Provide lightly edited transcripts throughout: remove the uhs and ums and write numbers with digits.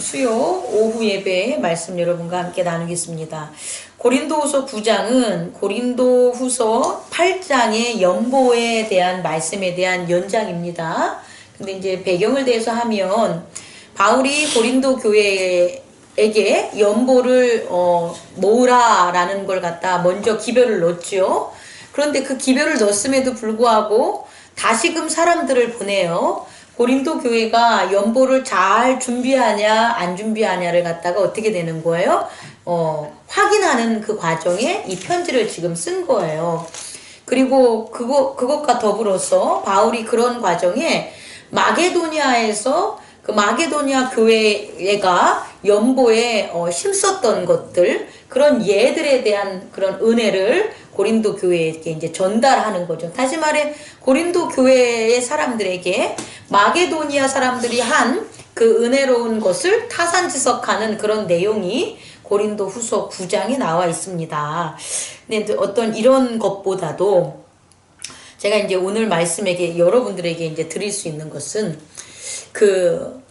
수요 오후 예배 말씀 여러분과 함께 나누겠습니다. 고린도후서 9장은 고린도후서 8장의 연보에 대한 말씀에 대한 연장입니다. 근데 이제 배경을 대해서 하면 바울이 고린도 교회에게 연보를 모으라라는 걸 갖다 먼저 기별을 넣었죠. 그런데 그 기별을 넣었음에도 불구하고 다시금 사람들을 보내요. 고린도 교회가 연보를 잘 준비하냐 안 준비하냐를 갖다가 어떻게 되는 거예요? 확인하는 그 과정에 이 편지를 지금 쓴 거예요. 그리고 그것과 더불어서 바울이 그런 과정에 마게도니아에서 그 마게도니아 교회가 연보에 힘썼던 것들, 그런 예들에 대한 그런 은혜를 고린도 교회에게 이제 전달하는 거죠. 다시 말해 고린도 교회의 사람들에게 마게도니아 사람들이 한 그 은혜로운 것을 타산지석하는 그런 내용이 고린도 후서 9장에 나와 있습니다. 근데 어떤 이런 것보다도 제가 이제 오늘 말씀에게 여러분들에게 이제 드릴 수 있는 것은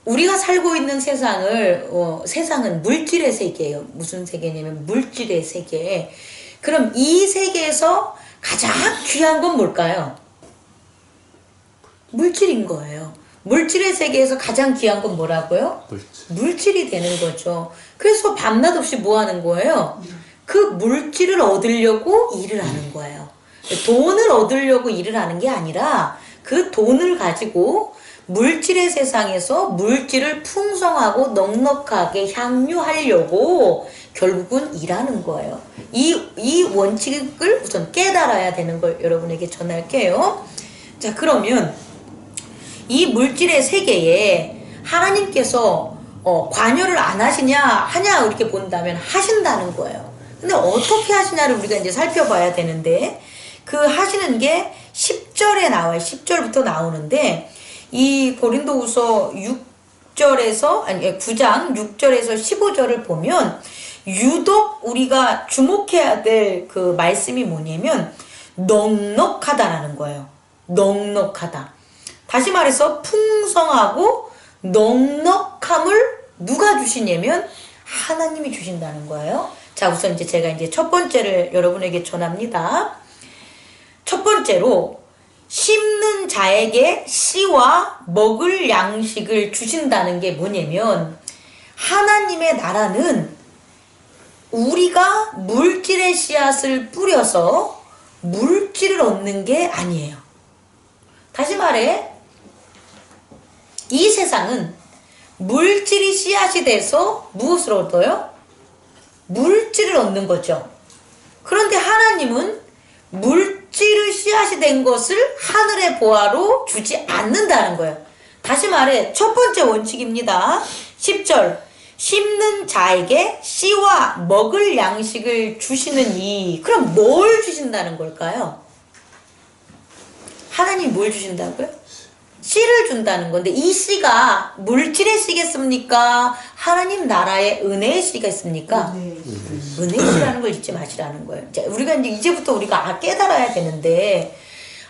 우리가 살고 있는 세상은 물질의 세계예요. 무슨 세계냐면 물질의 세계. 그럼 이 세계에서 가장 귀한 건 뭘까요? 물질인 거예요. 물질의 세계에서 가장 귀한 건 뭐라고요? 물질이 되는 거죠. 그래서 밤낮 없이 뭐 하는 거예요? 그 물질을 얻으려고 일을 하는 거예요. 돈을 얻으려고 일을 하는 게 아니라 그 돈을 가지고 물질의 세상에서 물질을 풍성하고 넉넉하게 향유하려고 결국은 일하는 거예요. 이 원칙을 우선 깨달아야 되는 걸 여러분에게 전할게요. 자, 그러면 이 물질의 세계에 하나님께서 관여를 안 하냐 이렇게 본다면 하신다는 거예요. 근데 어떻게 하시냐를 우리가 이제 살펴봐야 되는데, 그 하시는 게 10절에 나와요. 10절부터 나오는데, 이 고린도후서 9장 6절에서 15절을 보면 유독 우리가 주목해야 될 그 말씀이 뭐냐면 넉넉하다라는 거예요. 넉넉하다. 다시 말해서 풍성하고 넉넉함을 누가 주시냐면 하나님이 주신다는 거예요. 자, 우선 이제 제가 이제 첫 번째를 여러분에게 전합니다. 첫 번째로 심는 자에게 씨와 먹을 양식을 주신다는 게 뭐냐면, 하나님의 나라는 우리가 물질의 씨앗을 뿌려서 물질을 얻는 게 아니에요. 다시 말해 이 세상은 물질이 씨앗이 돼서 무엇을 얻어요? 물질을 얻는 거죠. 그런데 하나님은 물질의 씨앗이 된 것을 하늘의 보화로 주지 않는다는 거예요. 다시 말해 첫 번째 원칙입니다. 10절 심는 자에게 씨와 먹을 양식을 주시는 그럼 뭘 주신다는 걸까요? 하나님이 뭘 주신다고요? 씨를 준다는 건데, 이 씨가 물질의 씨겠습니까? 하나님 나라의 은혜의 씨겠습니까? 은혜의 씨라는 걸 잊지 마시라는 거예요. 자, 우리가 이제부터 우리가 깨달아야 되는데,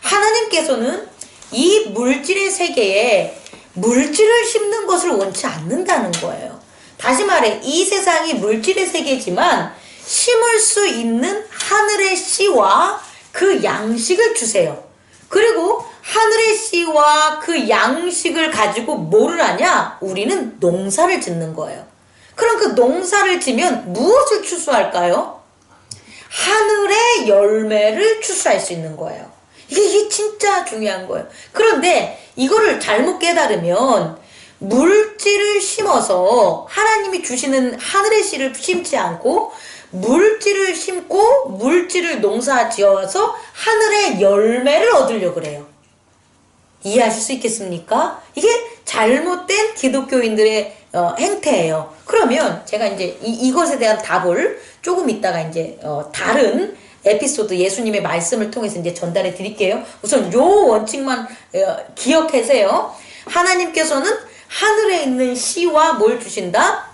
하나님께서는 이 물질의 세계에 물질을 심는 것을 원치 않는다는 거예요. 다시 말해 이 세상이 물질의 세계지만 심을 수 있는 하늘의 씨와 그 양식을 주세요. 그리고 하늘의 씨와 그 양식을 가지고 뭐를 하냐? 우리는 농사를 짓는 거예요. 그럼 그 농사를 지면 무엇을 추수할까요? 하늘의 열매를 추수할 수 있는 거예요. 이게 진짜 중요한 거예요. 그런데 이거를 잘못 깨달으면 물질을 심어서 하나님이 주시는 하늘의 씨를 심지 않고 물질을 심고 물질을 농사 지어서 하늘의 열매를 얻으려고 그래요. 이해하실 수 있겠습니까? 이게 잘못된 기독교인들의 행태예요. 그러면 제가 이제 이것에 대한 답을 조금 있다가 이제 다른 에피소드 예수님의 말씀을 통해서 이제 전달해 드릴게요. 우선 요 원칙만 기억하세요. 하나님께서는 하늘에 있는 씨와 뭘 주신다?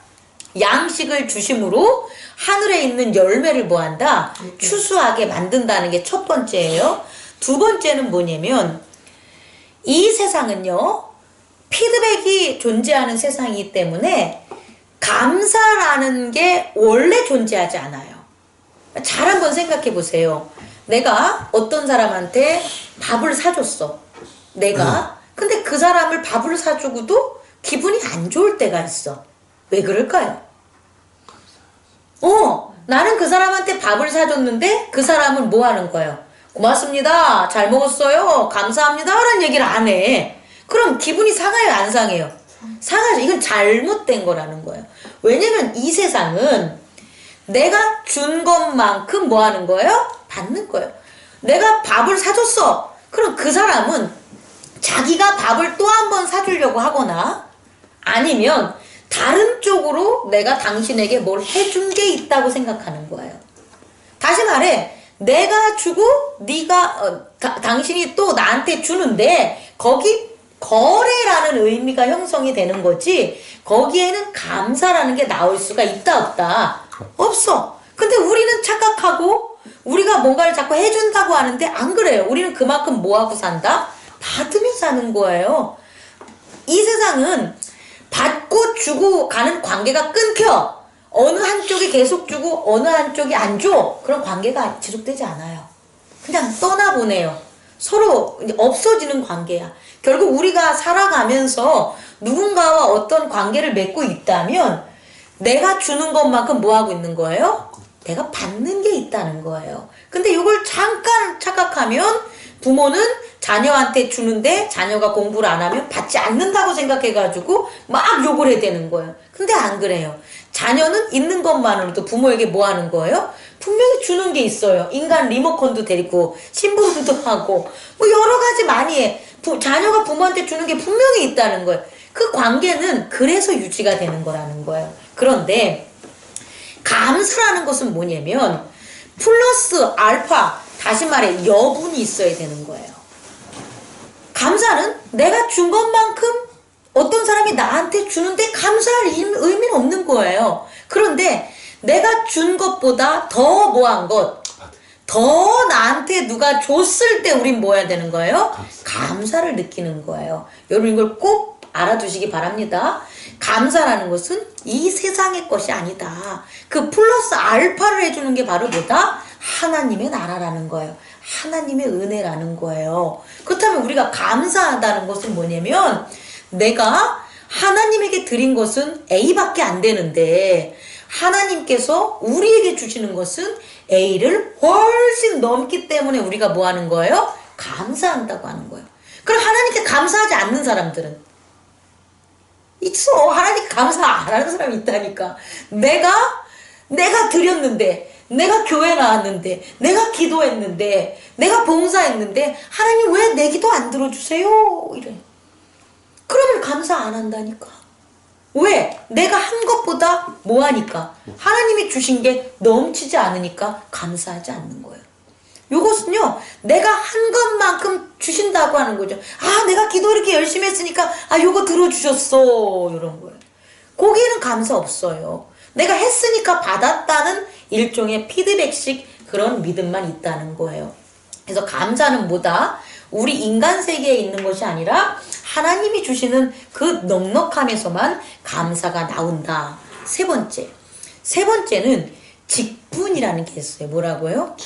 양식을 주심으로 하늘에 있는 열매를 뭐한다? 추수하게 만든다는 게 첫 번째예요. 두 번째는 뭐냐면, 이 세상은요 피드백이 존재하는 세상이기 때문에 감사라는 게 원래 존재하지 않아요. 잘 한번 생각해 보세요. 내가 어떤 사람한테 밥을 사줬어. 내가. 근데 그 사람을 밥을 사주고도 기분이 안 좋을 때가 있어. 왜 그럴까요? 나는 그 사람한테 밥을 사줬는데 그 사람은 뭐 하는 거예요? 고맙습니다. 잘 먹었어요. 감사합니다. 라는 얘기를 안 해. 그럼 기분이 상해요? 안 상해요? 상하죠. 이건 잘못된 거라는 거예요. 왜냐면 이 세상은 내가 준 것만큼 뭐 하는 거예요? 받는 거예요. 내가 밥을 사줬어. 그럼 그 사람은 자기가 밥을 또 한 번 사주려고 하거나 아니면 다른 쪽으로 내가 당신에게 뭘 해준 게 있다고 생각하는 거예요. 다시 말해, 내가 주고 네가 당신이 또 나한테 주는데 거기 거래라는 의미가 형성이 되는 거지 거기에는 감사라는 게 나올 수가 있다 없다? 없어. 근데 우리는 착각하고 우리가 뭔가를 자꾸 해준다고 하는데 안 그래요. 우리는 그만큼 뭐하고 산다? 받으며 사는 거예요. 이 세상은 받고 주고 가는 관계가 끊겨. 어느 한쪽이 계속 주고 어느 한쪽이 안 줘. 그런 관계가 지속되지 않아요. 그냥 떠나보내요. 서로 이제 없어지는 관계야. 결국 우리가 살아가면서 누군가와 어떤 관계를 맺고 있다면 내가 주는 것만큼 뭐 하고 있는 거예요? 내가 받는 게 있다는 거예요. 근데 이걸 잠깐 착각하면 부모는 자녀한테 주는데 자녀가 공부를 안 하면 받지 않는다고 생각해가지고 막 욕을 해야 되는 거예요. 근데 안 그래요. 자녀는 있는 것만으로도 부모에게 뭐 하는 거예요? 분명히 주는 게 있어요. 인간 리모컨도 데리고 신부름도 하고 뭐 여러 가지 많이 해. 자녀가 부모한테 주는 게 분명히 있다는 거예요. 그 관계는 그래서 유지가 되는 거라는 거예요. 그런데 감사라는 것은 뭐냐면 플러스 알파, 다시 말해 여분이 있어야 되는 거예요. 감사는 내가 준 것만큼 어떤 사람이 나한테 주는데 감사할 의미는 없는 거예요. 그런데 내가 준 것보다 더 뭐한 것, 더 나한테 누가 줬을 때 우린 뭐 해야 되는 거예요? 감사를 느끼는 거예요. 여러분 이걸 꼭 알아두시기 바랍니다. 감사라는 것은 이 세상의 것이 아니다. 그 플러스 알파를 해주는 게 바로 뭐다? 하나님의 나라라는 거예요. 하나님의 은혜라는 거예요. 그렇다면 우리가 감사하다는 것은 뭐냐면 내가 하나님에게 드린 것은 A밖에 안 되는데 하나님께서 우리에게 주시는 것은 A를 훨씬 넘기 때문에 우리가 뭐 하는 거예요? 감사한다고 하는 거예요. 그럼 하나님께 감사하지 않는 사람들은 있어. 하나님 감사 안 하는 사람이 있다니까. 내가 드렸는데, 내가 교회 나왔는데, 내가 기도했는데, 내가 봉사했는데 하나님 왜 내 기도 안 들어주세요? 이래. 그러면 감사 안 한다니까. 왜? 내가 한 것보다 뭐 하니까? 하나님이 주신 게 넘치지 않으니까 감사하지 않는 거예요. 요것은요, 내가 한 것만큼 주신다고 하는 거죠. 아, 내가 기도 이렇게 열심히 했으니까, 요거 들어주셨어. 이런 거예요. 거기에는 감사 없어요. 내가 했으니까 받았다는 일종의 피드백식 그런 믿음만 있다는 거예요. 그래서 감사는 뭐다? 우리 인간 세계에 있는 것이 아니라 하나님이 주시는 그 넉넉함에서만 감사가 나온다. 세 번째는 직분이라는 게 있어요. 뭐라고요?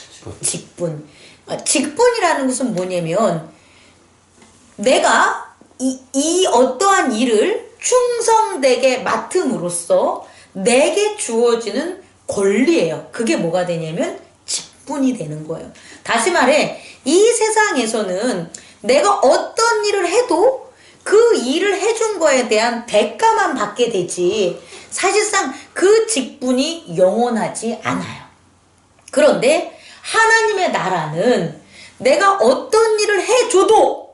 직분. 직분이라는 것은 뭐냐면 내가 이 어떠한 일을 충성되게 맡음으로써 내게 주어지는 권리예요. 그게 뭐가 되냐면 직분이 되는 거예요. 다시 말해 이 세상에서는 내가 어떤 일을 해도 그 일을 해준 거에 대한 대가만 받게 되지 사실상 그 직분이 영원하지 않아요. 그런데 하나님의 나라는 내가 어떤 일을 해줘도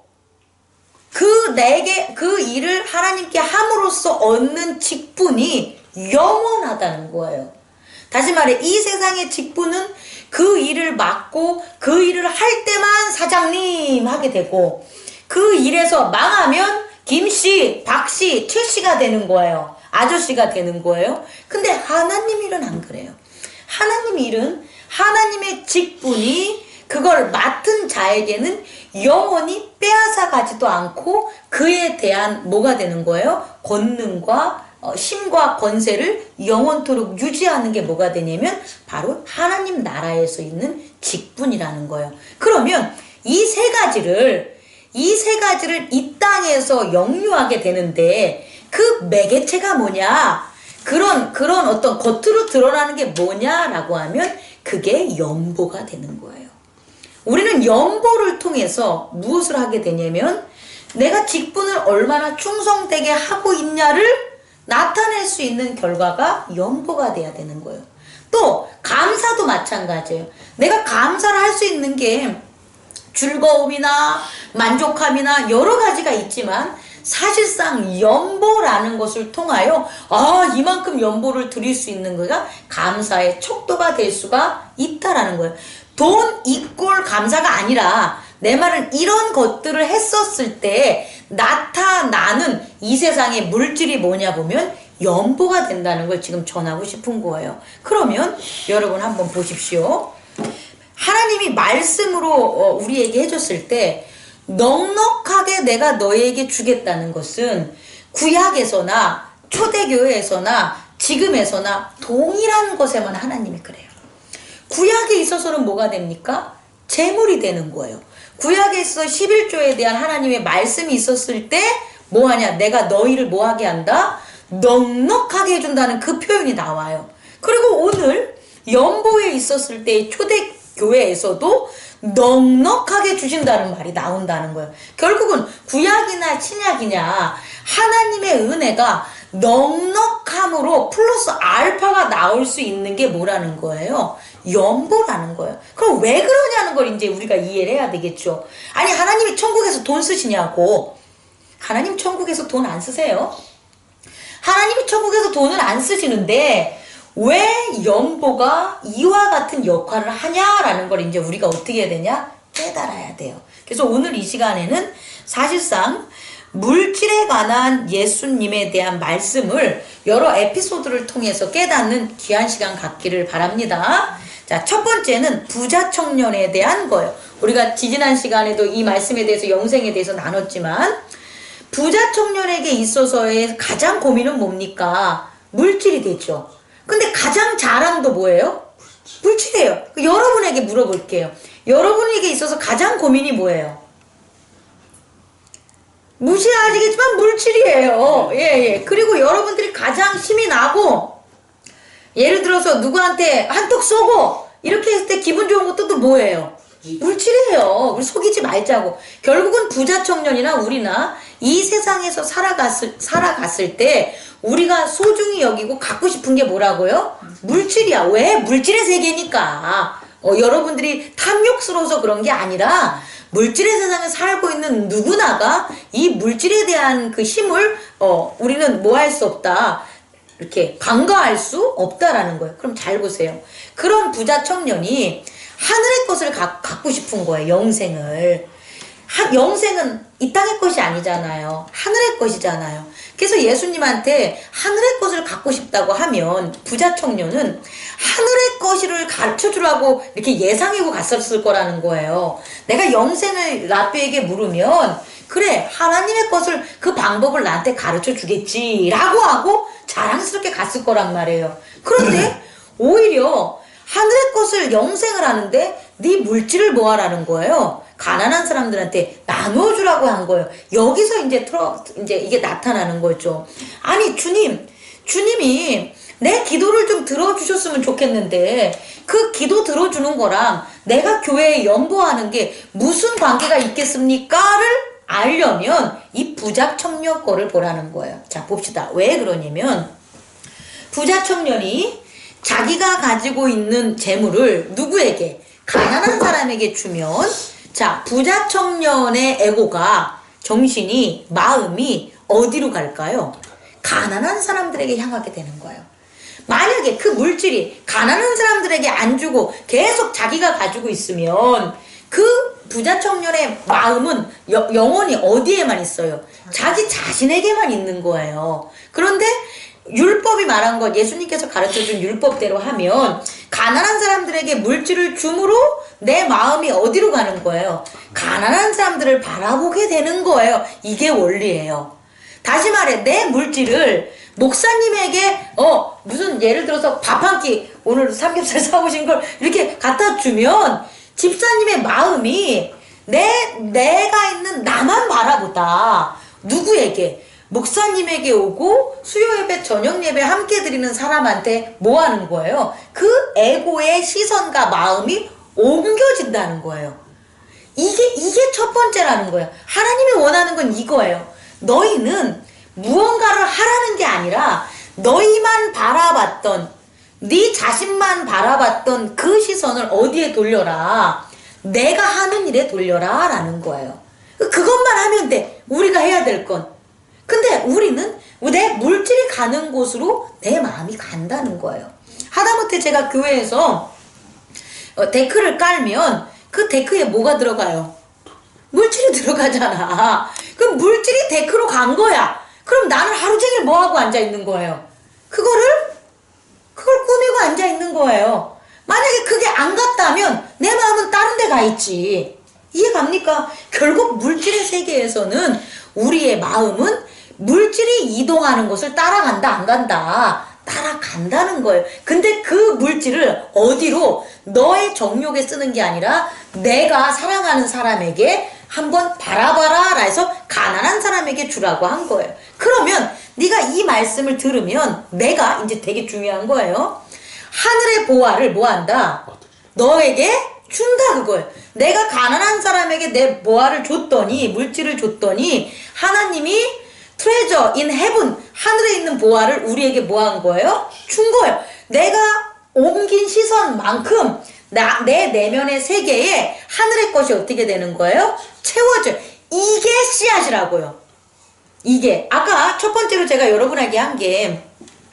내게 그 일을 하나님께 함으로써 얻는 직분이 영원하다는 거예요. 다시 말해 이 세상의 직분은 그 일을 맡고 그 일을 할 때만 사장님 하게 되고 그 일에서 망하면 김씨, 박씨, 최씨가 되는 거예요. 아저씨가 되는 거예요. 근데 하나님 일은 안 그래요. 하나님 일은 하나님의 직분이 그걸 맡은 자에게는 영원히 빼앗아 가지도 않고 그에 대한 뭐가 되는 거예요? 권능과 힘과 권세를 영원토록 유지하는 게 뭐가 되냐면 바로 하나님 나라에서 있는 직분이라는 거예요. 그러면 이 세 가지를 이 땅에서 영유하게 되는데 그 매개체가 뭐냐? 그런 어떤 겉으로 드러나는 게 뭐냐라고 하면 그게 연보가 되는 거예요. 우리는 연보를 통해서 무엇을 하게 되냐면 내가 직분을 얼마나 충성되게 하고 있냐를 나타낼 수 있는 결과가 연보가 돼야 되는 거예요. 또 감사도 마찬가지예요. 내가 감사를 할 수 있는 게 즐거움이나 만족함이나 여러 가지가 있지만 사실상 연보라는 것을 통하여 이만큼 연보를 드릴 수 있는 거가 감사의 척도가 될 수가 있다라는 거예요. 돈 이꼴 감사가 아니라 내 말은 이런 것들을 했었을 때 나타나는 이 세상의 물질이 뭐냐 보면 연보가 된다는 걸 지금 전하고 싶은 거예요. 그러면 여러분 한번 보십시오. 하나님이 말씀으로 우리에게 해줬을 때 넉넉하게 내가 너에게 주겠다는 것은 구약에서나 초대교회에서나 지금에서나 동일한 것에만 하나님이 그래요. 구약에 있어서는 뭐가 됩니까? 재물이 되는 거예요. 구약에서 11조에 대한 하나님의 말씀이 있었을 때 뭐하냐? 내가 너희를 뭐하게 한다? 넉넉하게 해준다는 그 표현이 나와요. 그리고 오늘 연보에 있었을 때 초대교회에서도 넉넉하게 주신다는 말이 나온다는 거예요. 결국은 구약이나 신약이냐 하나님의 은혜가 넉넉함으로 플러스 알파가 나올 수 있는 게 뭐라는 거예요? 연보라는 거예요. 그럼 왜 그러냐는 걸 이제 우리가 이해를 해야 되겠죠. 아니 하나님이 천국에서 돈 쓰시냐고. 하나님 천국에서 돈 안 쓰세요. 하나님이 천국에서 돈을 안 쓰시는데 왜 연보가 이와 같은 역할을 하냐라는 걸 이제 우리가 어떻게 해야 되냐? 깨달아야 돼요. 그래서 오늘 이 시간에는 사실상 물질에 관한 예수님에 대한 말씀을 여러 에피소드를 통해서 깨닫는 귀한 시간 갖기를 바랍니다. 자, 첫 번째는 부자 청년에 대한 거예요. 우리가 지지난 시간에도 이 말씀에 대해서 영생에 대해서 나눴지만 부자 청년에게 있어서의 가장 고민은 뭡니까? 물질이 되죠. 근데 가장 자랑도 뭐예요? 물질이에요. 여러분에게 물어볼게요. 여러분에게 있어서 가장 고민이 뭐예요? 무시하시겠지만 물질이에요. 예. 그리고 여러분들이 가장 힘이 나고 예를 들어서 누구한테 한턱 쏘고 이렇게 했을 때 기분 좋은 것도 또 뭐예요? 물질이에요. 우리 속이지 말자고. 결국은 부자 청년이나 우리나 이 세상에서 살아갔을 때 우리가 소중히 여기고 갖고 싶은 게 뭐라고요? 물질이야. 왜? 물질의 세계니까. 여러분들이 탐욕스러워서 그런 게 아니라 물질의 세상에 살고 있는 누구나가 이 물질에 대한 그 힘을 우리는 뭐 할 수 없다. 이렇게 간과할 수 없다라는 거예요. 그럼 잘 보세요. 그런 부자 청년이 하늘의 것을 갖고 싶은 거예요. 영생을. 영생은 이 땅의 것이 아니잖아요. 하늘의 것이잖아요. 그래서 예수님한테 하늘의 것을 갖고 싶다고 하면 부자 청년은 하늘의 것을 가르쳐주라고 이렇게 예상하고 갔었을 거라는 거예요. 내가 영생을 라비에게 물으면 그래 하나님의 것을 그 방법을 나한테 가르쳐 주겠지 라고 하고 자랑스럽게 갔을 거란 말이에요. 그런데 오히려 하늘의 것을 영생을 하는데 네 물질을 모아라는 거예요. 가난한 사람들한테 나눠주라고 한 거예요. 여기서 이제 이게 나타나는 거죠. 아니 주님이 내 기도를 좀 들어주셨으면 좋겠는데 그 기도 들어주는 거랑 내가 교회에 연보하는 게 무슨 관계가 있겠습니까?를 알려면 이 부자 청년 거를 보라는 거예요. 자 봅시다. 왜 그러냐면 부자 청년이 자기가 가지고 있는 재물을 누구에게? 가난한 사람에게 주면 자 부자 청년의 에고가 정신이 마음이 어디로 갈까요? 가난한 사람들에게 향하게 되는 거예요. 만약에 그 물질이 가난한 사람들에게 안 주고 계속 자기가 가지고 있으면 그 부자 청년의 마음은 영원히 어디에만 있어요? 자기 자신에게만 있는 거예요. 그런데 율법이 말한 것, 예수님께서 가르쳐준 율법대로 하면 가난한 사람들에게 물질을 줌으로 내 마음이 어디로 가는 거예요? 가난한 사람들을 바라보게 되는 거예요. 이게 원리예요. 다시 말해 내 물질을 목사님에게 무슨 예를 들어서 밥 한 끼 오늘 삼겹살 사오신 걸 이렇게 갖다 주면 집사님의 마음이 내가 있는 나만 바라보다 누구에게 목사님에게 오고 수요 예배 저녁 예배 함께 드리는 사람한테 뭐 하는 거예요? 그 에고의 시선과 마음이 옮겨진다는 거예요. 이게 첫 번째라는 거예요. 하나님이 원하는 건 이거예요. 너희는 무언가를 하라는 게 아니라 너희만 바라봤던 네 자신만 바라봤던 그 시선을 어디에 돌려라? 내가 하는 일에 돌려라 라는 거예요. 그것만 하면 돼. 우리가 해야 될 건. 근데 우리는 내 물질이 가는 곳으로 내 마음이 간다는 거예요. 하다못해 제가 교회에서 데크를 깔면 그 데크에 뭐가 들어가요? 물질이 들어가잖아. 그럼 물질이 데크로 간 거야. 그럼 나는 하루 종일 뭐하고 앉아있는 거예요? 그걸 꾸미고 앉아있는 거예요. 만약에 그게 안 갔다면 내 마음은 다른 데 가 있지. 이해갑니까? 결국 물질의 세계에서는 우리의 마음은 물질이 이동하는 곳을 따라간다 안 간다? 따라간다는 거예요. 근데 그 물질을 어디로 너의 정욕에 쓰는 게 아니라 내가 사랑하는 사람에게 한번 바라봐라 해서 가난한 사람에게 주라고 한 거예요. 그러면 네가 이 말씀을 들으면 내가 이제 되게 중요한 거예요. 하늘의 보화를 뭐 한다? 너에게 준다 그거예요. 내가 가난한 사람에게 내 보화를 줬더니 물질을 줬더니 하나님이 트레저 인 헤븐 하늘에 있는 보화를 우리에게 뭐 한 거예요? 준 거예요. 내가 옮긴 시선만큼 내 내면의 세계에 하늘의 것이 어떻게 되는 거예요? 채워져요. 이게 씨앗이라고요. 이게 아까 첫 번째로 제가 여러분에게 한 게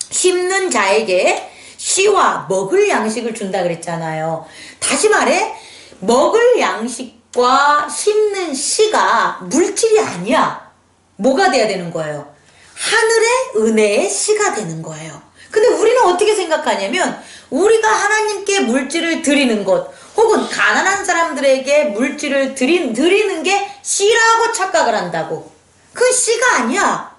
심는 자에게 씨와 먹을 양식을 준다 그랬잖아요. 다시 말해 먹을 양식과 심는 씨가 물질이 아니야. 뭐가 돼야 되는 거예요? 하늘의 은혜의 씨가 되는 거예요. 근데 우리는 어떻게 생각하냐면 우리가 하나님께 물질을 드리는 것 혹은 가난한 사람들에게 물질을 드리는 게 씨라고 착각을 한다고. 그건 씨가 아니야.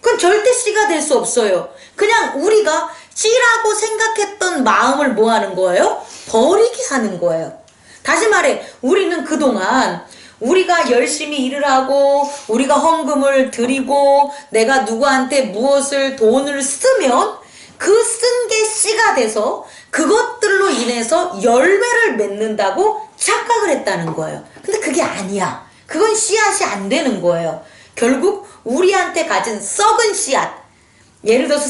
그건 절대 씨가 될 수 없어요. 그냥 우리가 씨라고 생각했던 마음을 뭐 하는 거예요? 버리게 하는 거예요. 다시 말해 우리는 그동안 우리가 열심히 일을 하고 우리가 헌금을 드리고 내가 누구한테 무엇을 돈을 쓰면 그 쓴 게 씨가 돼서 그것들로 인해서 열매를 맺는다고 착각을 했다는 거예요. 근데 그게 아니야. 그건 씨앗이 안 되는 거예요. 결국 우리한테 가진 썩은 씨앗, 예를 들어서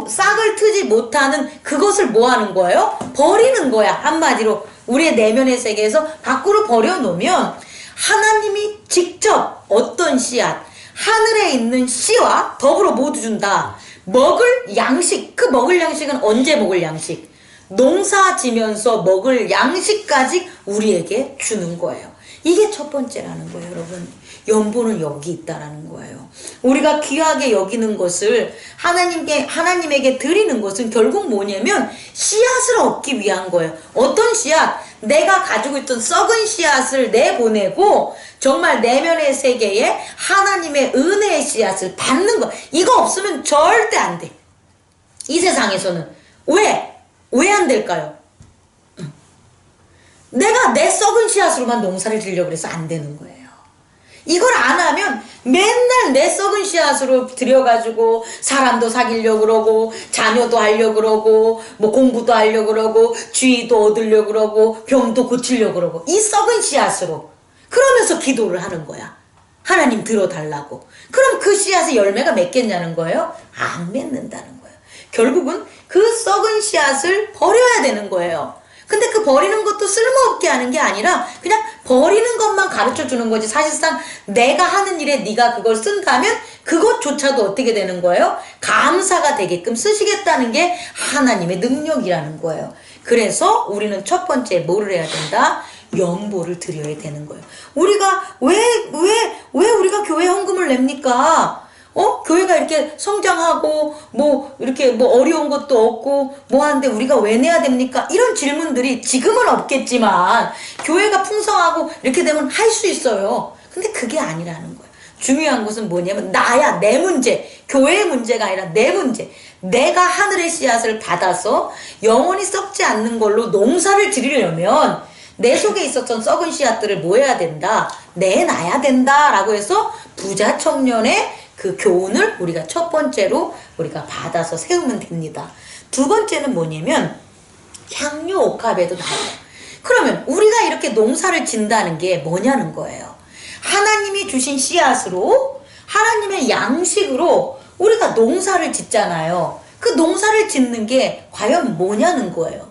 싹을 트지 못하는 그것을 뭐 하는 거예요? 버리는 거야. 한마디로 우리의 내면의 세계에서 밖으로 버려놓으면 하나님이 직접 어떤 씨앗, 하늘에 있는 씨와 더불어 모두 준다. 먹을 양식, 그 먹을 양식은 언제 먹을 양식? 농사 지면서 먹을 양식까지 우리에게 주는 거예요. 이게 첫 번째라는 거예요, 여러분. 연보는 여기 있다라는 거예요. 우리가 귀하게 여기는 것을 하나님에게 드리는 것은 결국 뭐냐면 씨앗을 얻기 위한 거예요. 어떤 씨앗? 내가 가지고 있던 썩은 씨앗을 내보내고 정말 내면의 세계에 하나님의 은혜의 씨앗을 받는 거. 이거 없으면 절대 안 돼. 이 세상에서는. 왜 안 될까요? 내가 내 썩은 씨앗으로만 농사를 지으려고 해서 안 되는 거예요. 이걸 안 하면 맨날 내 썩은 씨앗으로 들여가지고 사람도 사귀려고 그러고 자녀도 하려고 그러고 뭐 공부도 하려고 그러고 주의도 얻으려고 그러고 병도 고치려고 그러고 이 썩은 씨앗으로 그러면서 기도를 하는 거야. 하나님 들어달라고. 그럼 그 씨앗의 열매가 맺겠냐는 거예요? 안 맺는다는 거예요. 결국은 그 썩은 씨앗을 버려야 되는 거예요. 근데 그 버리는 것도 쓸모없게 하는 게 아니라 그냥 버리는 것만 가르쳐 주는 거지. 사실상 내가 하는 일에 네가 그걸 쓴다면 그것조차도 어떻게 되는 거예요? 감사가 되게끔 쓰시겠다는 게 하나님의 능력이라는 거예요. 그래서 우리는 첫 번째 뭐를 해야 된다? 연보를 드려야 되는 거예요. 우리가 왜 우리가 교회 헌금을 냅니까? 교회가 이렇게 성장하고 이렇게 어려운 것도 없고 하는데 우리가 왜 내야 됩니까? 이런 질문들이 지금은 없겠지만 교회가 풍성하고 이렇게 되면 할 수 있어요. 근데 그게 아니라는 거예요. 중요한 것은 뭐냐면 나야, 내 문제. 교회의 문제가 아니라 내 문제. 내가 하늘의 씨앗을 받아서 영원히 썩지 않는 걸로 농사를 지으려면 내 속에 있었던 썩은 씨앗들을 뭐 해야 된다? 내놔야 된다 라고 해서 부자 청년의 그 교훈을 우리가 첫 번째로 우리가 받아서 세우면 됩니다. 두 번째는 뭐냐면 향료 옥합에도 나와요. 그러면 우리가 이렇게 농사를 짓는다는 게 뭐냐는 거예요. 하나님이 주신 씨앗으로, 하나님의 양식으로 우리가 농사를 짓잖아요. 그 농사를 짓는 게 과연 뭐냐는 거예요.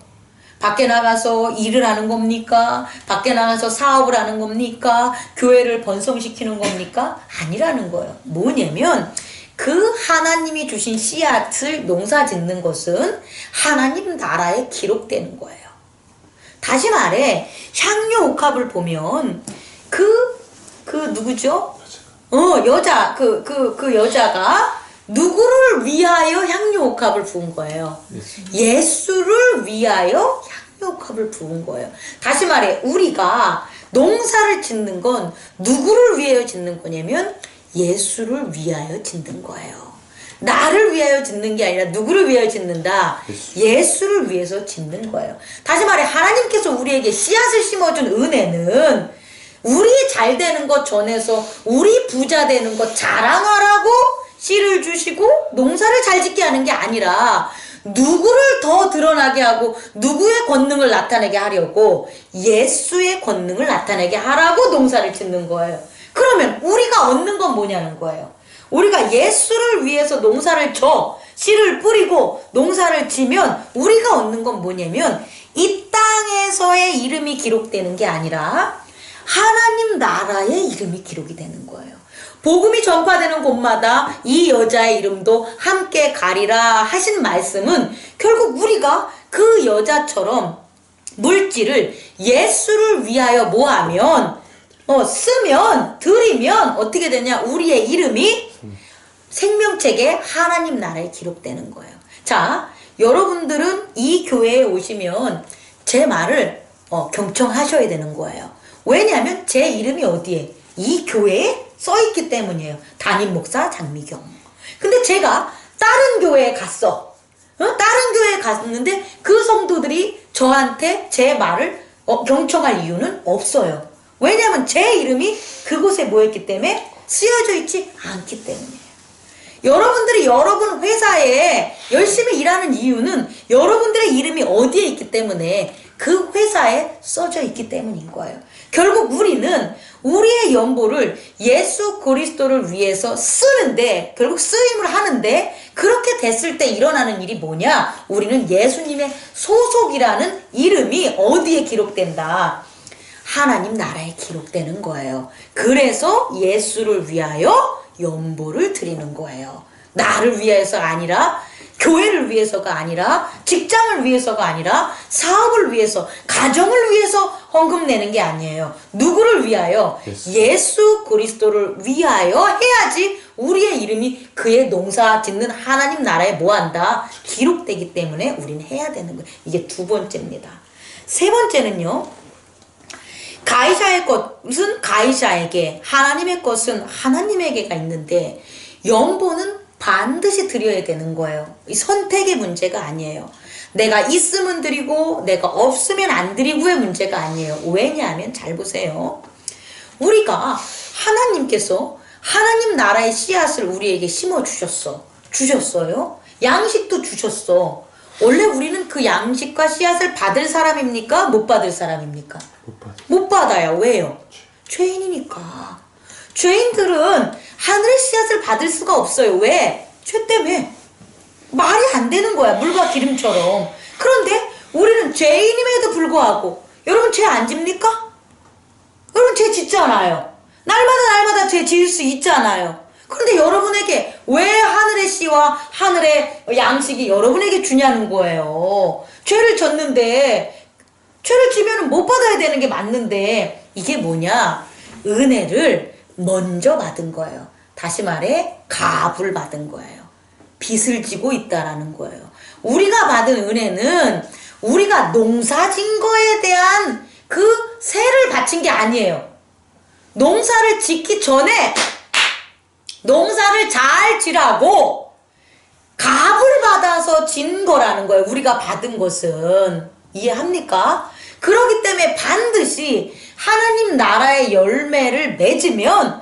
밖에 나가서 일을 하는 겁니까? 밖에 나가서 사업을 하는 겁니까? 교회를 번성시키는 겁니까? 아니라는 거예요. 뭐냐면 그 하나님이 주신 씨앗을 농사 짓는 것은 하나님 나라에 기록되는 거예요. 다시 말해 향료 옥합을 보면 누구죠? 그 여자가 누구를 위하여 향료 옥합을 부은 거예요? 예수를 위하여 향료 옥합을 부은 거예요. 다시 말해 우리가 농사를 짓는 건 누구를 위하여 짓는 거냐면 예수를 위하여 짓는 거예요. 나를 위하여 짓는 게 아니라 누구를 위하여 짓는다? 예수를 위해서 짓는 거예요. 다시 말해 하나님께서 우리에게 씨앗을 심어준 은혜는 우리 잘 되는 것 전해서 우리 부자 되는 것 자랑하라고 씨를 주시고 농사를 잘 짓게 하는 게 아니라 누구를 더 드러나게 하고 누구의 권능을 나타내게 하려고 예수의 권능을 나타내게 하라고 농사를 짓는 거예요. 그러면 우리가 얻는 건 뭐냐는 거예요. 우리가 예수를 위해서 농사를 씨를 뿌리고 농사를 지면 우리가 얻는 건 뭐냐면 이 땅에서의 이름이 기록되는 게 아니라 하나님 나라의 이름이 기록이 되는 거예요. 복음이 전파되는 곳마다 이 여자의 이름도 함께 가리라 하신 말씀은 결국 우리가 그 여자처럼 물질을 예수를 위하여 모하면 드리면 어떻게 되냐? 우리의 이름이 생명책에 하나님 나라에 기록되는 거예요. 자, 여러분들은 이 교회에 오시면 제 말을 경청하셔야 되는 거예요. 왜냐하면 제 이름이 어디에? 이 교회에 써있기 때문이에요. 담임 목사 장미경. 근데 제가 다른 교회에 갔어. 다른 교회에 갔는데 그 성도들이 저한테 제 말을 경청할 이유는 없어요. 왜냐하면 제 이름이 그곳에 뭐였기 때문에 쓰여져 있지 않기 때문이에요. 여러분들이 여러분 회사에 열심히 일하는 이유는 여러분들의 이름이 어디에 있기 때문에 그 회사에 써져 있기 때문인 거예요. 결국 우리는 우리의 연보를 예수 그리스도를 위해서 쓰는데, 결국 쓰임을 하는데, 그렇게 됐을 때 일어나는 일이 뭐냐? 우리는 예수님의 소속이라는 이름이 어디에 기록된다? 하나님 나라에 기록되는 거예요. 그래서 예수를 위하여 연보를 드리는 거예요. 나를 위해서가 아니라, 교회를 위해서가 아니라, 직장을 위해서가 아니라, 사업을 위해서, 가정을 위해서 헌금 내는 게 아니에요. 누구를 위하여? 예수 그리스도를 위하여 해야지 우리의 이름이 그의 농사 짓는 하나님 나라에 뭐한다? 기록되기 때문에 우리는 해야 되는 거예요. 이게 두 번째입니다. 세 번째는요. 가이사의 것은 가이사에게, 하나님의 것은 하나님에게가 있는데 연보는 반드시 드려야 되는 거예요. 이 선택의 문제가 아니에요. 내가 있으면 드리고 내가 없으면 안 드리고의 문제가 아니에요. 왜냐하면 잘 보세요. 우리가 하나님께서 하나님 나라의 씨앗을 우리에게 주셨어요. 양식도 주셨어. 원래 우리는 그 양식과 씨앗을 받을 사람입니까? 못 받을 사람입니까? 못 받아요. 왜요? 죄인이니까. 죄인들은 하늘의 씨앗을 받을 수가 없어요. 왜? 죄 때문에. 말이 안 되는 거야. 물과 기름처럼. 그런데 우리는 죄인임에도 불구하고, 여러분 죄 안 집니까? 여러분 죄 짓잖아요. 날마다 죄 지을 수 있잖아요. 그런데 여러분에게 왜 하늘의 씨와 하늘의 양식이 여러분에게 주냐는 거예요. 죄를 졌는데, 죄를 지면 못 받아야 되는 게 맞는데, 이게 뭐냐? 은혜를 먼저 받은 거예요. 다시 말해 값을 받은 거예요. 빚을 지고 있다라는 거예요. 우리가 받은 은혜는 우리가 농사진 거에 대한 그 세를 바친 게 아니에요. 농사를 짓기 전에 농사를 잘 지라고 값을 받아서 진 거라는 거예요. 우리가 받은 것은. 이해합니까? 그렇기 때문에 반드시 하나님 나라의 열매를 맺으면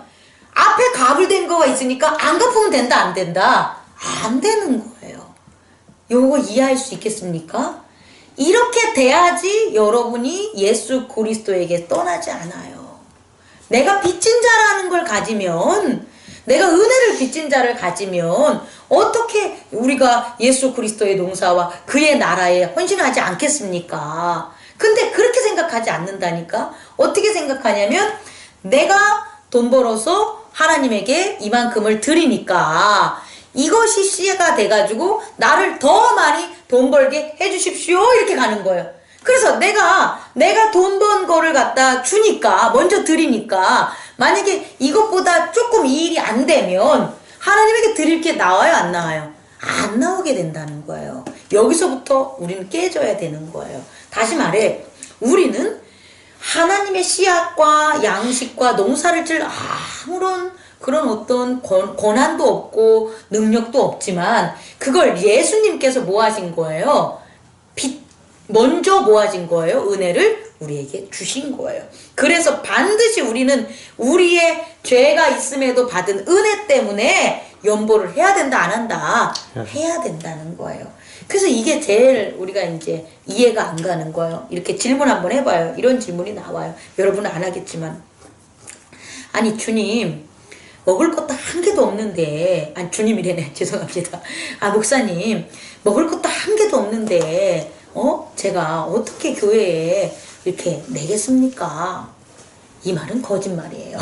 앞에 값을 댄 거가 있으니까 안 갚으면 된다, 안 된다? 안 되는 거예요. 요거 이해할 수 있겠습니까? 이렇게 돼야지 여러분이 예수 그리스도에게 떠나지 않아요. 내가 빚진 자라는 걸 가지면, 내가 은혜를 빚진 자를 가지면 어떻게 우리가 예수 그리스도의 농사와 그의 나라에 헌신하지 않겠습니까? 근데 그렇게 생각하지 않는다니까? 어떻게 생각하냐면 내가 돈 벌어서 하나님에게 이만큼을 드리니까 이것이 씨가 돼가지고 나를 더 많이 돈 벌게 해주십시오 이렇게 가는 거예요. 그래서 내가 돈 번 거를 갖다 주니까, 먼저 드리니까 만약에 이것보다 조금 이 일이 안 되면 하나님에게 드릴 게 나와요, 안 나와요? 안 나오게 된다는 거예요. 여기서부터 우리는 깨져야 되는 거예요. 다시 말해, 우리는 하나님의 씨앗과 양식과 농사를 질 아무런 그런 어떤 권한도 없고 능력도 없지만 그걸 예수님께서 뭐 하신 거예요? 먼저 뭐 하신 거예요? 은혜를 우리에게 주신 거예요. 그래서 반드시 우리는 우리의 죄가 있음에도 받은 은혜 때문에 연보를 해야 된다, 안 한다? 해야 된다는 거예요. 그래서 이게 제일 우리가 이제 이해가 안 가는 거예요. 이렇게 질문 한번 해봐요. 이런 질문이 나와요. 여러분은 안 하겠지만, 아니 주님 먹을 것도 한 개도 없는데, 아니 주님이래네, 죄송합니다. 아 목사님 먹을 것도 한 개도 없는데 제가 어떻게 교회에 이렇게 내겠습니까? 이 말은 거짓말이에요.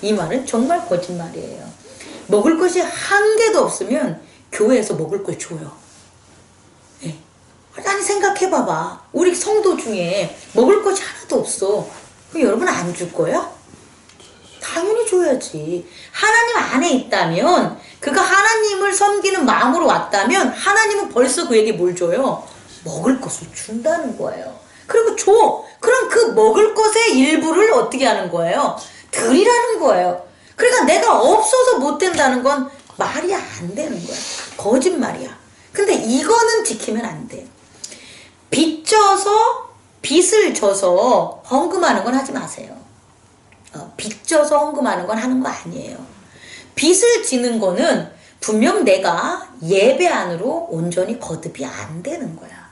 이 말은 정말 거짓말이에요. 먹을 것이 한 개도 없으면 교회에서 먹을 걸 줘요. 네. 아니 생각해봐봐. 우리 성도 중에 먹을 것이 하나도 없어. 그럼 여러분 안 줄 거야? 당연히 줘야지. 하나님 안에 있다면, 그가 하나님을 섬기는 마음으로 왔다면 하나님은 벌써 그에게 뭘 줘요? 먹을 것을 준다는 거예요. 그리고 줘. 그럼 그 먹을 것의 일부를 어떻게 하는 거예요? 드리라는 거예요. 그러니까 내가 없어서 못 된다는 건 말이 안 되는 거야. 거짓말이야. 근데 이거는 지키면 안 돼. 빚을 져서 헌금하는 건 하지 마세요. 빚져서 헌금하는 건 하는 거 아니에요. 빚을 지는 거는 분명 내가 예배 안으로 온전히 거듭이 안 되는 거야.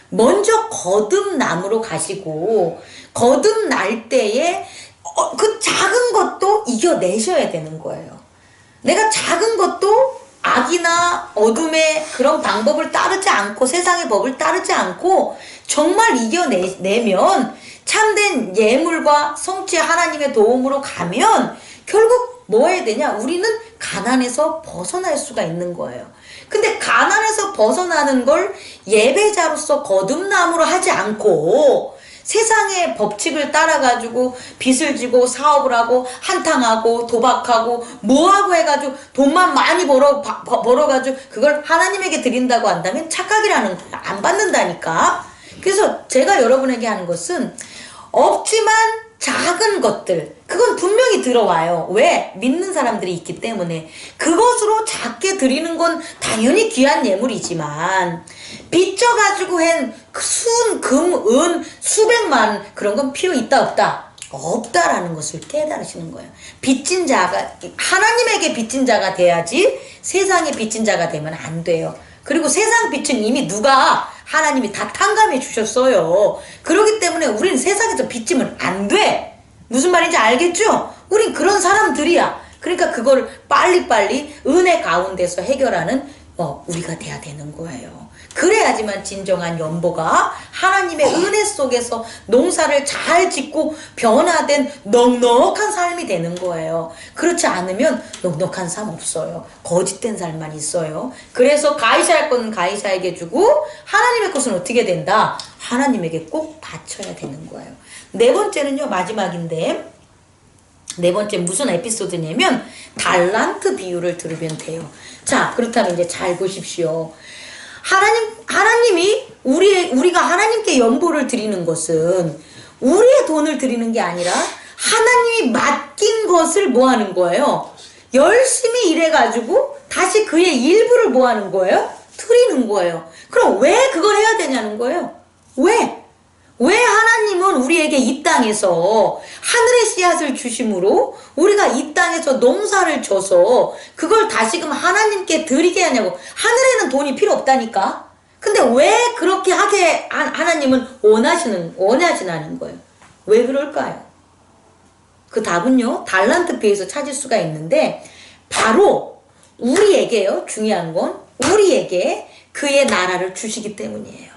먼저 거듭남으로 가시고 거듭날 때에 그 작은 것도 이겨내셔야 되는 거예요. 내가 작은 것도 악이나 어둠의 그런 방법을 따르지 않고 세상의 법을 따르지 않고 정말 이겨내면 참된 예물과 성취 하나님의 도움으로 가면 결국 뭐 해야 되냐? 우리는 가난에서 벗어날 수가 있는 거예요. 근데 가난에서 벗어나는 걸 예배자로서 거듭남으로 하지 않고 세상의 법칙을 따라가지고 빚을 지고 사업을 하고 한탕하고 도박하고 뭐하고 해가지고 돈만 많이 벌어가지고 그걸 하나님에게 드린다고 한다면 착각이라는 거야. 안 받는다니까. 그래서 제가 여러분에게 하는 것은 없지만 작은 것들, 그건 분명히 들어와요. 왜? 믿는 사람들이 있기 때문에. 그것으로 작게 드리는 건 당연히 귀한 예물이지만 빚져가지고 한 순, 금, 은, 수백만 그런 건 필요 있다 없다? 없다라는 것을 깨달으시는 거예요. 빚진 자가, 하나님에게 빚진 자가 돼야지 세상에 빚진 자가 되면 안 돼요. 그리고 세상 빚은 이미 누가 하나님이 다 탕감해 주셨어요. 그렇기 때문에 우리는 세상에서 빚지면 안 돼. 무슨 말인지 알겠죠? 우린 그런 사람들이야. 그러니까 그걸 빨리빨리 은혜 가운데서 해결하는 우리가 돼야 되는 거예요. 그래야지만 진정한 연보가 하나님의 은혜 속에서 농사를 잘 짓고 변화된 넉넉한 삶이 되는 거예요. 그렇지 않으면 넉넉한 삶 없어요. 거짓된 삶만 있어요. 그래서 가이샤할 것은 가이샤에게 주고 하나님의 것은 어떻게 된다? 하나님에게 꼭 바쳐야 되는 거예요. 네 번째는요, 마지막인데, 네 번째 무슨 에피소드냐면 달란트 비유를 들으면 돼요. 자, 그렇다면 이제 잘 보십시오. 하나님이 우리가 하나님께 연보를 드리는 것은 우리의 돈을 드리는 게 아니라 하나님이 맡긴 것을 뭐 하는 거예요? 열심히 일해가지고 다시 그의 일부를 뭐 하는 거예요? 드리는 거예요. 그럼 왜 그걸 해야 되냐는 거예요. 왜 하나님은 우리에게 이 땅에서 하늘의 씨앗을 주심으로 우리가 이 땅에서 농사를 져서 그걸 다시금 하나님께 드리게 하냐고. 하늘에는 돈이 필요 없다니까. 근데 왜 그렇게 하게 하나님은 원하시는 거예요. 왜 그럴까요? 그 답은요, 달란트표에서 찾을 수가 있는데, 바로 우리에게요, 중요한 건 우리에게 그의 나라를 주시기 때문이에요.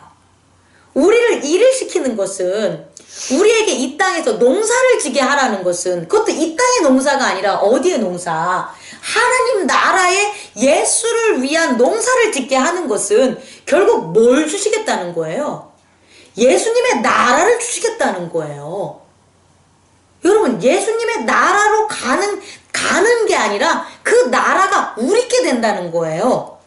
우리를 일을 시키는 것은, 우리에게 이 땅에서 농사를 지게 하라는 것은, 그것도 이 땅의 농사가 아니라 어디의 농사? 하나님 나라의 예수를 위한 농사를 짓게 하는 것은 결국 뭘 주시겠다는 거예요? 예수님의 나라를 주시겠다는 거예요. 여러분, 예수님의 나라로 가는 게 아니라 그 나라가 우리께 된다는 거예요.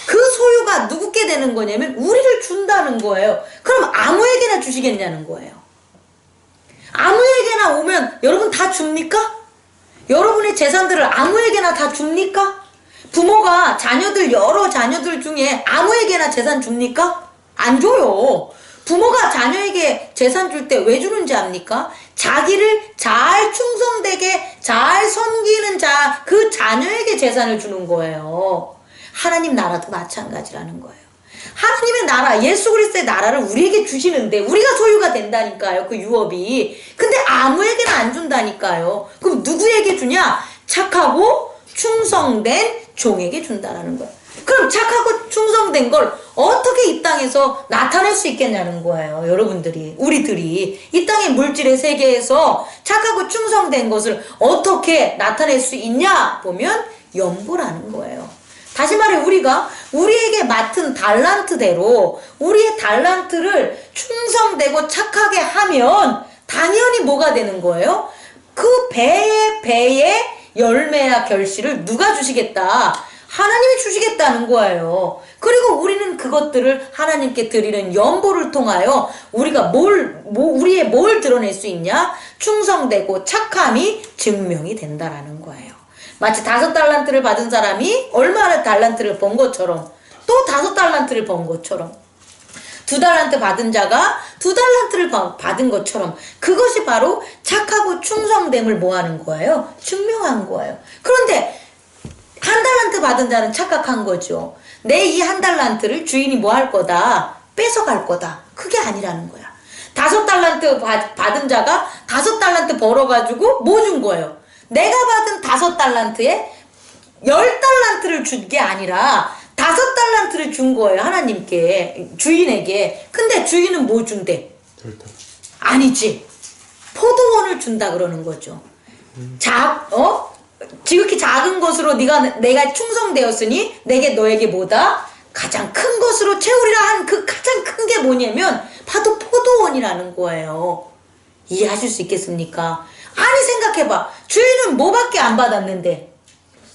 그 소유가 누구께 되는 거냐면 우리를 준다는 거예요. 그럼 아무에게나 주시겠냐는 거예요. 아무에게나 오면 여러분 다 줍니까? 여러분의 재산들을 아무에게나 다 줍니까? 부모가 여러 자녀들 중에 아무에게나 재산 줍니까? 안 줘요. 부모가 자녀에게 재산 줄 때 왜 주는지 압니까? 자기를 잘 충성되게 잘 섬기는 그 자녀에게 재산을 주는 거예요. 하나님 나라도 마찬가지라는 거예요. 하나님의 나라, 예수 그리스도의 나라를 우리에게 주시는데 우리가 소유가 된다니까요. 그 유업이. 근데 아무에게나 안 준다니까요. 그럼 누구에게 주냐? 착하고 충성된 종에게 준다라는 거예요. 그럼 착하고 충성된 걸 어떻게 이 땅에서 나타낼 수 있겠냐는 거예요. 여러분들이, 우리들이 이 땅의 물질의 세계에서 착하고 충성된 것을 어떻게 나타낼 수 있냐 보면 연보라는 거예요. 다시 말해, 우리가 우리에게 맡은 달란트대로 우리의 달란트를 충성되고 착하게 하면 당연히 뭐가 되는 거예요? 그 배의 열매와 결실을 누가 주시겠다? 하나님이 주시겠다는 거예요. 그리고 우리는 그것들을 하나님께 드리는 연보를 통하여 우리가 우리의 뭘 드러낼 수 있냐? 충성되고 착함이 증명이 된다라는 거예요. 마치 5달란트를 받은 사람이 얼마나 달란트를 번 것처럼, 또 5달란트를 번 것처럼, 2달란트 받은 자가 2달란트를 받은 것처럼, 그것이 바로 착하고 충성됨을 뭐 하는 거예요? 증명한 거예요. 그런데 1달란트 받은 자는 착각한 거죠. 내 이 1달란트를 주인이 뭐 할 거다? 뺏어갈 거다. 그게 아니라는 거야. 5달란트 받은 자가 5달란트 벌어가지고 뭐 준 거예요? 내가 받은 5달란트에 10달란트를 준 게 아니라 5달란트를 준 거예요. 하나님께, 주인에게. 근데 주인은 뭐 준대? 아니지. 포도원을 준다 그러는 거죠. 지극히 작은 것으로 내가 충성되었으니 너에게 뭐다? 가장 큰 것으로 채우리라 한 그 가장 큰 게 뭐냐면 바로 포도원이라는 거예요. 이해하실 수 있겠습니까? 아니, 생각해봐. 주인은 뭐밖에 안 받았는데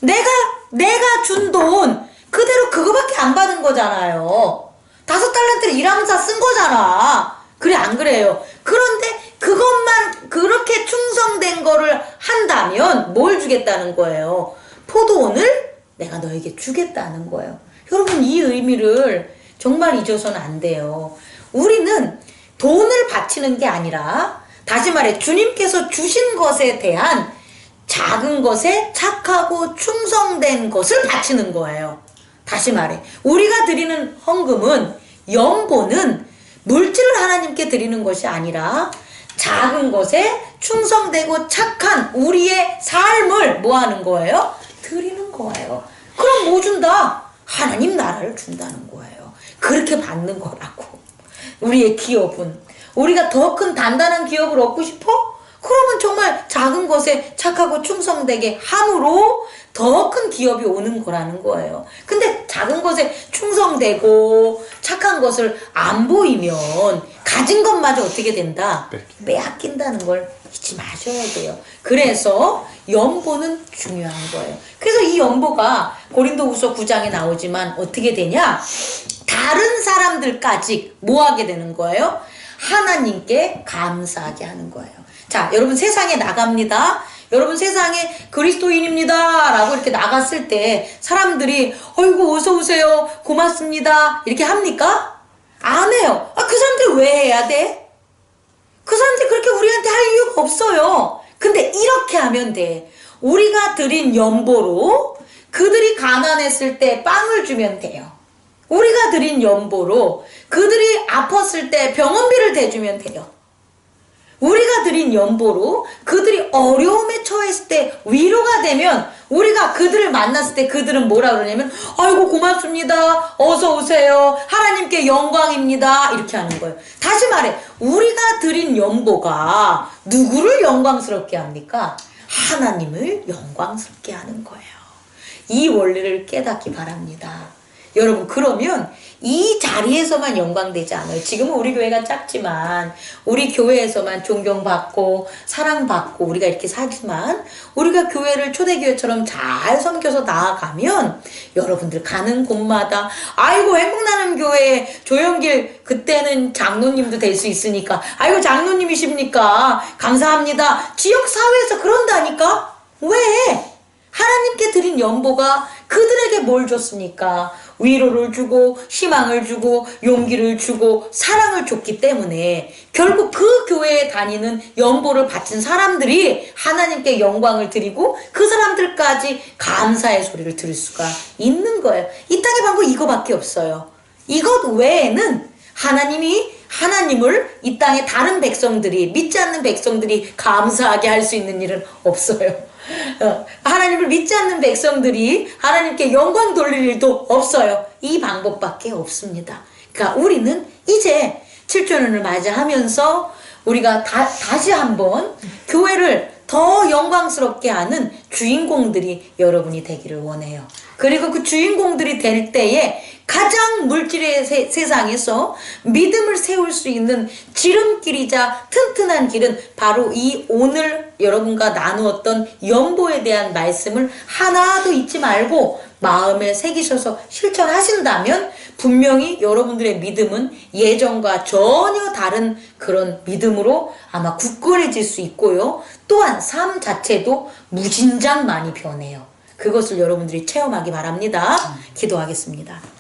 내가 준 돈 그대로 그거밖에 안 받은 거잖아요. 5달란트를 일하면서 쓴 거잖아. 그래, 안 그래요? 그런데 그것만 그렇게 충성된 거를 한다면 뭘 주겠다는 거예요? 포도원을 내가 너에게 주겠다는 거예요. 여러분, 이 의미를 정말 잊어서는 안 돼요. 우리는 돈을 바치는 게 아니라, 다시 말해 주님께서 주신 것에 대한 작은 것에 착하고 충성된 것을 바치는 거예요. 다시 말해, 우리가 드리는 헌금은, 연보는 물질을 하나님께 드리는 것이 아니라 작은 것에 충성되고 착한 우리의 삶을 뭐 하는 거예요? 드리는 거예요. 그럼 뭐 준다? 하나님 나라를 준다는 거예요. 그렇게 받는 거라고. 우리의 기업은, 우리가 더 큰 단단한 기업을 얻고 싶어? 그러면 정말 작은 것에 착하고 충성되게 함으로 더 큰 기업이 오는 거라는 거예요. 근데 작은 것에 충성되고 착한 것을 안 보이면 가진 것마저 어떻게 된다? 빼앗긴다는 걸 잊지 마셔야 돼요. 그래서 연보는 중요한 거예요. 그래서 이 연보가 고린도후서 9장에 나오지만 어떻게 되냐? 다른 사람들까지 뭐 하게 되는 거예요? 하나님께 감사하게 하는 거예요. 자, 여러분, 세상에 나갑니다. 여러분 세상에 그리스도인입니다 라고 이렇게 나갔을 때 사람들이 어이구 어서 오세요 고맙습니다 이렇게 합니까? 안 해요. 그 사람들 왜 해야 돼? 그 사람들 그렇게 우리한테 할 이유가 없어요. 근데 이렇게 하면 돼. 우리가 드린 연보로 그들이 가난했을 때 빵을 주면 돼요. 우리가 드린 연보로 그들이 아팠을 때 병원비를 대주면 돼요. 우리가 드린 연보로 그들이 어려움에 처했을 때 위로가 되면 우리가 그들을 만났을 때 그들은 뭐라 그러냐면 아이고 고맙습니다. 어서 오세요. 하나님께 영광입니다. 이렇게 하는 거예요. 다시 말해 우리가 드린 연보가 누구를 영광스럽게 합니까? 하나님을 영광스럽게 하는 거예요. 이 원리를 깨닫기 바랍니다. 여러분 그러면 이 자리에서만 영광되지 않아요. 지금은 우리 교회가 작지만 우리 교회에서만 존경받고 사랑받고 우리가 이렇게 살지만 우리가 교회를 초대교회처럼 잘 섬겨서 나아가면 여러분들 가는 곳마다 아이고 행복나눔 교회 조영길 그때는 장로님도 될 수 있으니까 아이고 장로님이십니까 감사합니다. 지역사회에서 그런다니까. 왜? 하나님께 드린 연보가 그들에게 뭘 줬습니까? 위로를 주고 희망을 주고 용기를 주고 사랑을 줬기 때문에 결국 그 교회에 다니는 연보를 바친 사람들이 하나님께 영광을 드리고 그 사람들까지 감사의 소리를 들을 수가 있는 거예요. 이 땅의 방법 이거밖에 없어요. 이것 외에는 하나님을 이 땅의 다른 백성들이 믿지 않는 백성들이 감사하게 할 수 있는 일은 없어요. 하나님을 믿지 않는 백성들이 하나님께 영광 돌릴 일도 없어요. 이 방법밖에 없습니다. 그러니까 우리는 이제 7주년을 맞이하면서 우리가 다시 한번 교회를 더 영광스럽게 하는 주인공들이 여러분이 되기를 원해요. 그리고 그 주인공들이 될 때에 가장 물질의 세상에서 믿음을 세울 수 있는 지름길이자 튼튼한 길은 바로 이 오늘 여러분과 나누었던 연보에 대한 말씀을 하나도 잊지 말고 마음에 새기셔서 실천하신다면 분명히 여러분들의 믿음은 예전과 전혀 다른 그런 믿음으로 아마 굳건해질 수 있고요. 또한 삶 자체도 무진장 많이 변해요. 그것을 여러분들이 체험하기 바랍니다. 기도하겠습니다.